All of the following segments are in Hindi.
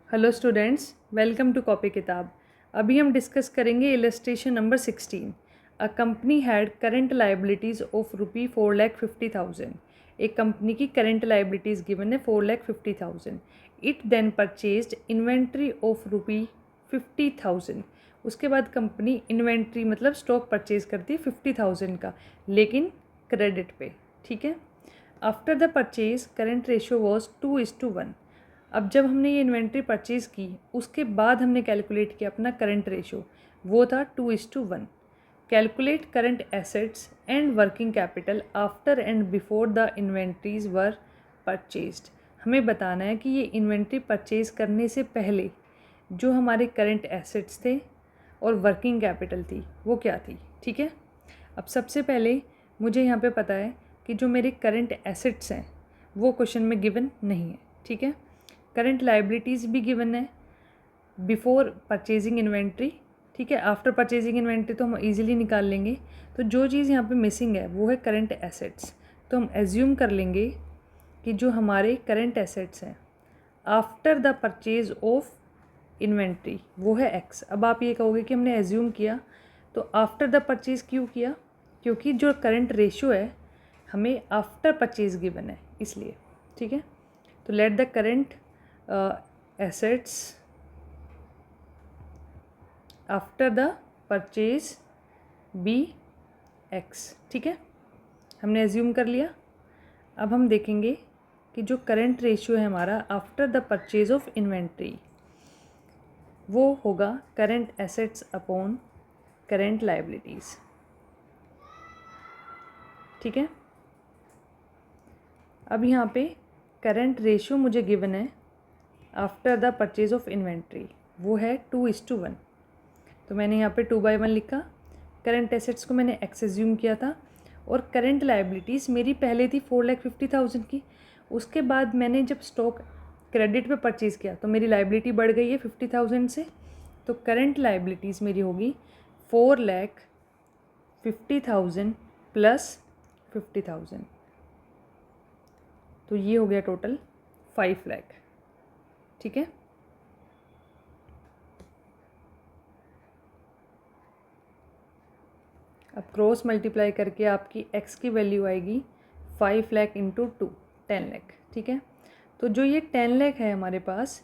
Hello students, welcome to copy किताब। अभी हम डिस्कस करेंगे illustration number 16। A company had current liabilities of ₹4,50,000। एक कंपनी की करंट लाइबिलिटीज़ गिवन है 4,50,000। It then purchased inventory of ₹50,000। उसके बाद कंपनी इन्वेंट्री मतलब स्टॉक परचेज करती है 50,000 का, लेकिन क्रेडिट पे। ठीक है। After the purchase current ratio was 2:1। अब जब हमने ये इन्वेंट्री परचेज़ की उसके बाद हमने कैलकुलेट किया अपना करंट रेशो, वो था 2:1। Calculate current assets and working capital after and before the inventories were purchased. हमें बताना है कि ये इन्वेंट्री परचेज़ करने से पहले जो हमारे करंट एसेट्स थे और वर्किंग कैपिटल थी वो क्या थी। ठीक है। अब सबसे पहले मुझे यहाँ पे पता है कि जो मेरे करंट एसेट्स हैं वो क्वेश्चन में गिवन नहीं है। ठीक है। करंट लाइबिलिटीज़ भी गिवन है बिफोर परचेजिंग इन्वेंट्री। ठीक है। आफ्टर परचेजिंग इन्वेंट्री तो हम इजीली निकाल लेंगे। तो जो चीज़ यहाँ पे मिसिंग है वो है करंट एसेट्स। तो हम एज्यूम कर लेंगे कि जो हमारे करंट एसेट्स हैं after the purchase of inventory वो है एक्स। अब आप ये कहोगे कि हमने एज्यूम किया तो आफ्टर द परचेज क्यों किया, क्योंकि जो करंट रेशियो है हमें आफ्टर परचेज गिवन है इसलिए। ठीक है। तो let the current assets after the purchase be X. ठीक है। हमने एज्यूम कर लिया। अब हम देखेंगे कि जो करंट रेशियो है हमारा after the purchase of inventory वो होगा current assets upon current liabilities. ठीक है। अब यहाँ पे करंट रेशियो मुझे गिवन है after the purchase of inventory, वो है 2:1। तो मैंने यहाँ पे 2/1 लिखा। करंट एसेट्स को मैंने एक्स एज्यूम किया था और करंट लाइबिलिटीज़ मेरी पहले थी 4,50,000 की। उसके बाद मैंने जब स्टॉक क्रेडिट पे परचेज़ किया तो मेरी लाइबिलिटी बढ़ गई है 50,000 से। तो करंट लाइबिलिटीज़ मेरी होगी 4,50,000 प्लस 50,000। तो ये हो गया टोटल 5 लाख। ठीक है। अब क्रॉस मल्टीप्लाई करके आपकी x की वैल्यू आएगी 5 लाख इंटू 2, 10 लाख। ठीक है। तो जो ये 10 लाख है हमारे पास,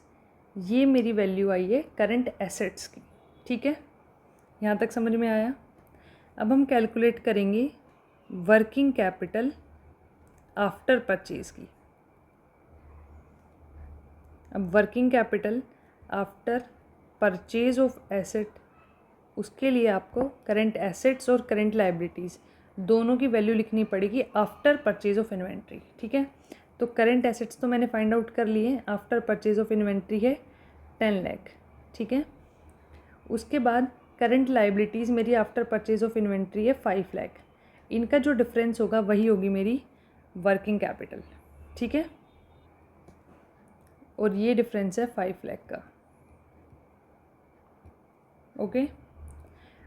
ये मेरी वैल्यू आई है करंट एसेट्स की। ठीक है। यहाँ तक समझ में आया। अब हम कैलकुलेट करेंगे वर्किंग कैपिटल आफ्टर परचेज की। अब working capital after purchase of asset, उसके लिए आपको करंट एसेट्स और करंट लाइबिलिटीज़ दोनों की वैल्यू लिखनी पड़ेगी आफ्टर परचेज ऑफ इन्वेंट्री। ठीक है। तो करंट एसेट्स तो मैंने फाइंड आउट कर लिए हैं, आफ्टर परचेज ऑफ इन्वेंट्री है 10 लाख। ठीक है। उसके बाद करंट लाइबिलिटीज़ मेरी आफ्टर परचेज ऑफ इन्वेंट्री है 5 लाख। इनका जो डिफरेंस होगा वही होगी मेरी वर्किंग कैपिटल। ठीक है। और ये डिफरेंस है 5 लाख का। ओके।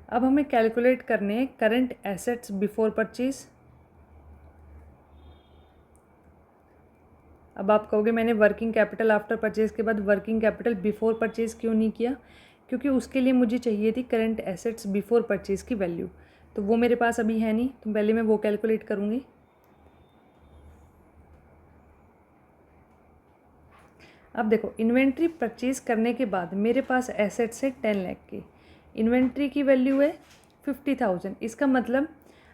अब हमें कैलकुलेट करने हैं करंट एसेट्स बिफोर परचेज। अब आप कहोगे मैंने वर्किंग कैपिटल आफ्टर परचेज के बाद वर्किंग कैपिटल बिफोर परचेज क्यों नहीं किया, क्योंकि उसके लिए मुझे चाहिए थी करंट एसेट्स बिफोर परचेज की वैल्यू। तो वो मेरे पास अभी है नहीं, तो पहले मैं वो कैलकुलेट करूँगी। अब देखो, इन्वेंट्री परचेज करने के बाद मेरे पास एसेट्स है 10 लाख के, इन्वेंट्री की वैल्यू है 50,000। इसका मतलब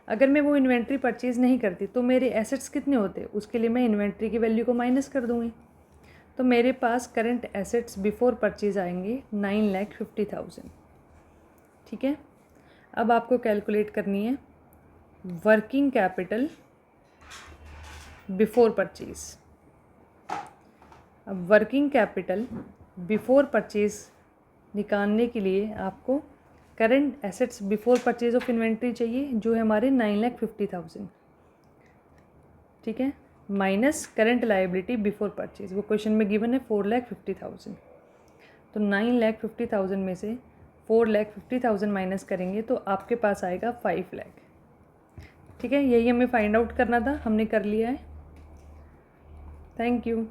अगर मैं वो इन्वेंट्री परचेज़ नहीं करती तो मेरे एसेट्स कितने होते, उसके लिए मैं इन्वेंट्री की वैल्यू को माइनस कर दूँगी। तो मेरे पास करंट एसेट्स बिफोर परचेज आएंगे 9,50,000। ठीक है। अब आपको कैलकुलेट करनी है वर्किंग कैपिटल बिफोर परचेज। अब वर्किंग कैपिटल बिफोर परचेज निकालने के लिए आपको current assets before purchase of inventory चाहिए, जो है हमारे 9,50,000। ठीक है। Minus current liability before purchase, वो क्वेश्चन में गिवन है 4,50,000। तो 9,50,000 में से 4,50,000 माइनस करेंगे तो आपके पास आएगा 5 लाख। ठीक है। यही हमें फाइंड आउट करना था, हमने कर लिया है। Thank you.